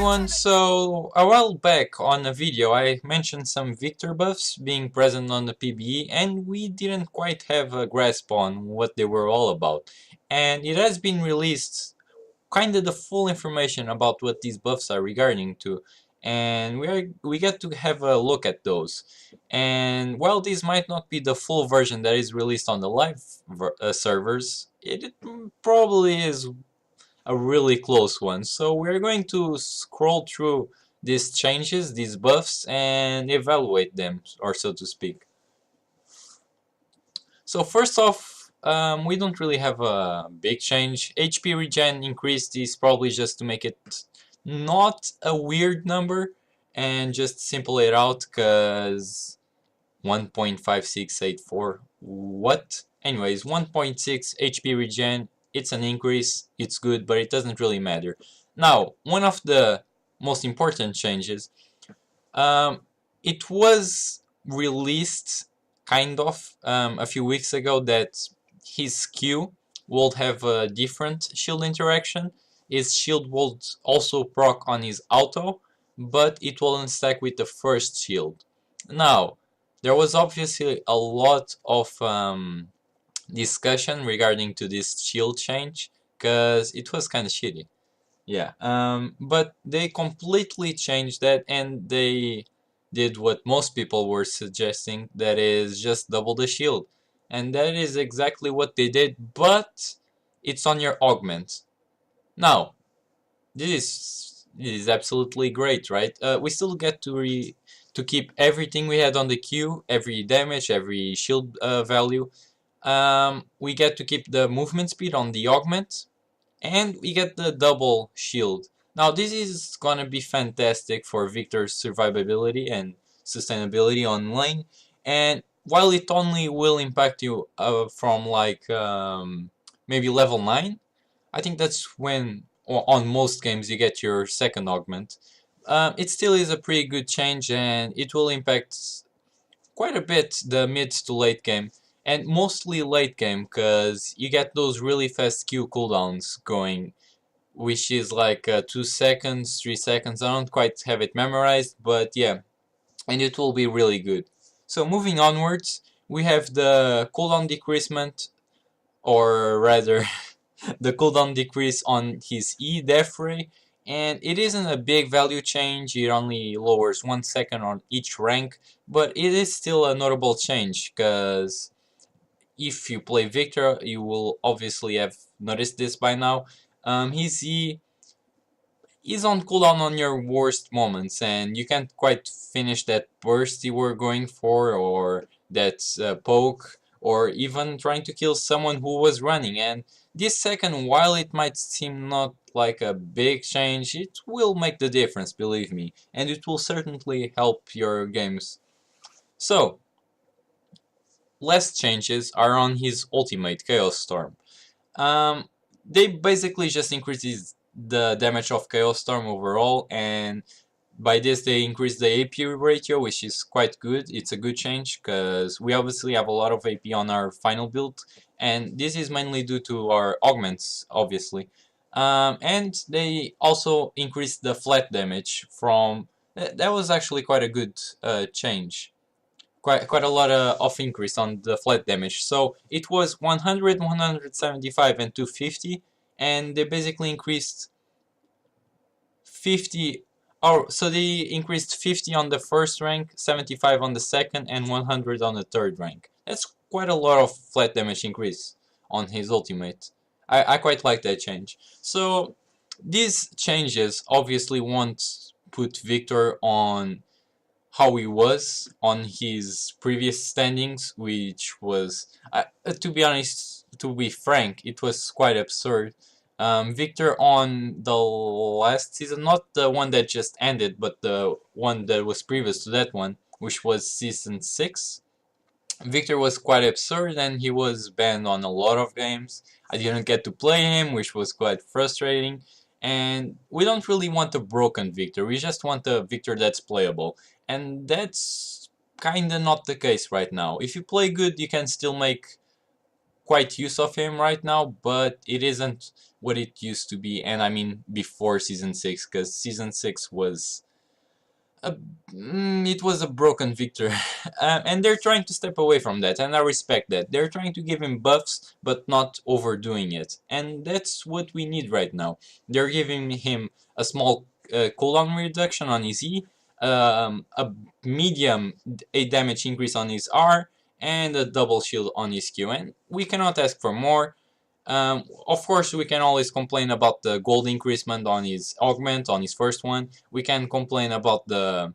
everyone, so a while back on a video I mentioned some Viktor buffs being present on the PBE and we didn't quite have a grasp on what they were all about. And it has been released kinda the full information about what these buffs are regarding to, and we get to have a look at those. And while these might not be the full version that is released on the live servers, it probably is a really close one. So we're going to scroll through these changes, these buffs, and evaluate them, or so to speak. So first off, we don't really have a big change. HP regen increased is probably just to make it not a weird number and just simple it out, because 1.5684, what? Anyways, 1.6 HP regen, it's an increase, it's good, but it doesn't really matter. Now, one of the most important changes, it was released kind of a few weeks ago that his Q will have a different shield interaction. His shield will also proc on his auto, but it will unstack with the first shield. Now, there was obviously a lot of discussion regarding to this shield change, because it was kind of shitty. Yeah, but they completely changed that, and they did what most people were suggesting, that is just double the shield. And that is exactly what they did, but it's on your augment. Now, this is absolutely great, right? We still get to keep everything we had on the Q, every damage, every shield value. We get to keep the movement speed on the augment, and we get the double shield. Now this is gonna be fantastic for Viktor's survivability and sustainability on lane, and while it only will impact you from like maybe level 9, I think that's when on most games you get your second augment. It still is a pretty good change, and it will impact quite a bit the mid to late game, and mostly late game, because you get those really fast Q cooldowns going, which is like 2 seconds, 3 seconds. I don't quite have it memorized, but yeah, and it will be really good. So moving onwards, we have the cooldown decreasement, or rather the cooldown decrease on his E def ray, and it isn't a big value change. It only lowers 1 second on each rank, but it is still a notable change, because if you play Viktor, you will obviously have noticed this by now. His E is on cooldown on your worst moments, and you can't quite finish that burst you were going for, or that poke, or even trying to kill someone who was running. And this second, while it might seem not like a big change, it will make the difference, believe me, and it will certainly help your games. So, less changes are on his ultimate, Chaos Storm. They basically just increase the damage of Chaos Storm overall, and by this they increase the AP ratio, which is quite good. It's a good change, because we obviously have a lot of AP on our final build, and this is mainly due to our augments, obviously. And they also increased the flat damage from... That was actually quite a good change. Quite a lot of increase on the flat damage. So it was 100, 175, and 250, and they basically increased 50. So they increased 50 on the first rank, 75 on the second, and 100 on the third rank. That's quite a lot of flat damage increase on his ultimate. I quite like that change. So these changes obviously won't put Viktor on how he was on his previous standings, which was, to be honest, to be frank, it was quite absurd. Viktor on the last season, not the one that just ended, but the one that was previous to that one, which was season 6, Viktor was quite absurd, and he was banned on a lot of games. I didn't get to play him, which was quite frustrating. And we don't really want a broken Viktor, we just want a Viktor that's playable. And that's kinda not the case right now. If you play good, you can still make quite use of him right now, but it isn't what it used to be, and I mean before Season 6, because Season 6 was a, it was a broken Viktor. And they're trying to step away from that, and I respect that. They're trying to give him buffs, but not overdoing it, and that's what we need right now. They're giving him a small cooldown reduction on his E, a medium a damage increase on his R, and a double shield on his Q, and we cannot ask for more. Of course, we can always complain about the gold increasement on his augment, on his first one. We can complain about what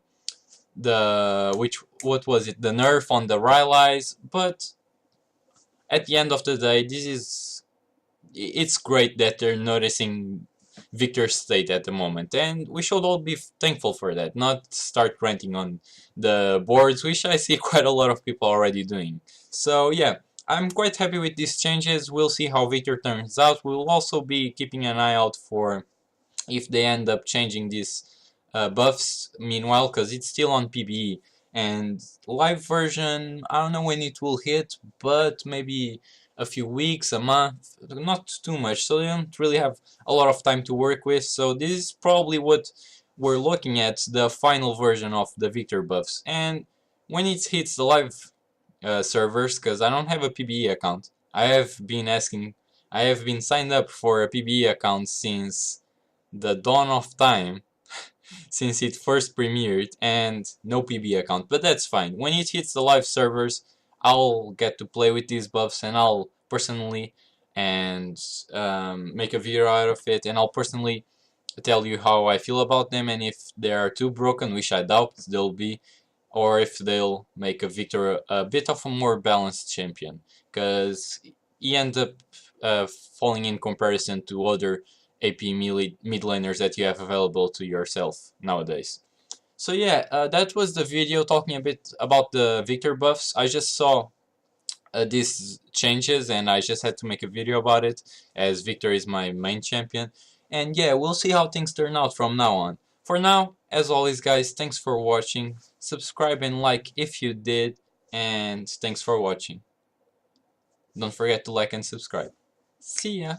was it, the nerf on the Rylai's, but at the end of the day, it's great that they're noticing Viktor's state at the moment, and we should all be thankful for that, not start ranting on the boards, which I see quite a lot of people already doing. So yeah, I'm quite happy with these changes. We'll see how Viktor turns out. We'll also be keeping an eye out for if they end up changing these buffs meanwhile, because it's still on PBE. And live version, I don't know when it will hit, but maybe a few weeks, a month, not too much, so they don't really have a lot of time to work with. So this is probably what we're looking at, the final version of the Viktor buffs. And when it hits the live servers, because I don't have a PBE account, I have been signed up for a PBE account since the dawn of time, since it first premiered, and no PB account, but that's fine. When it hits the live servers, I'll get to play with these buffs, and I'll personally and make a video out of it, and I'll personally tell you how I feel about them, and if they are too broken, which I doubt they'll be, or if they'll make a Viktor a bit of a more balanced champion, because he ends up falling in comparison to other AP mid laners that you have available to yourself nowadays. So yeah, that was the video talking a bit about the Viktor buffs. I just saw these changes and I just had to make a video about it, as Viktor is my main champion. And yeah, we'll see how things turn out from now on. For now, as always guys, thanks for watching. Subscribe and like if you did, and thanks for watching. Don't forget to like and subscribe. See ya!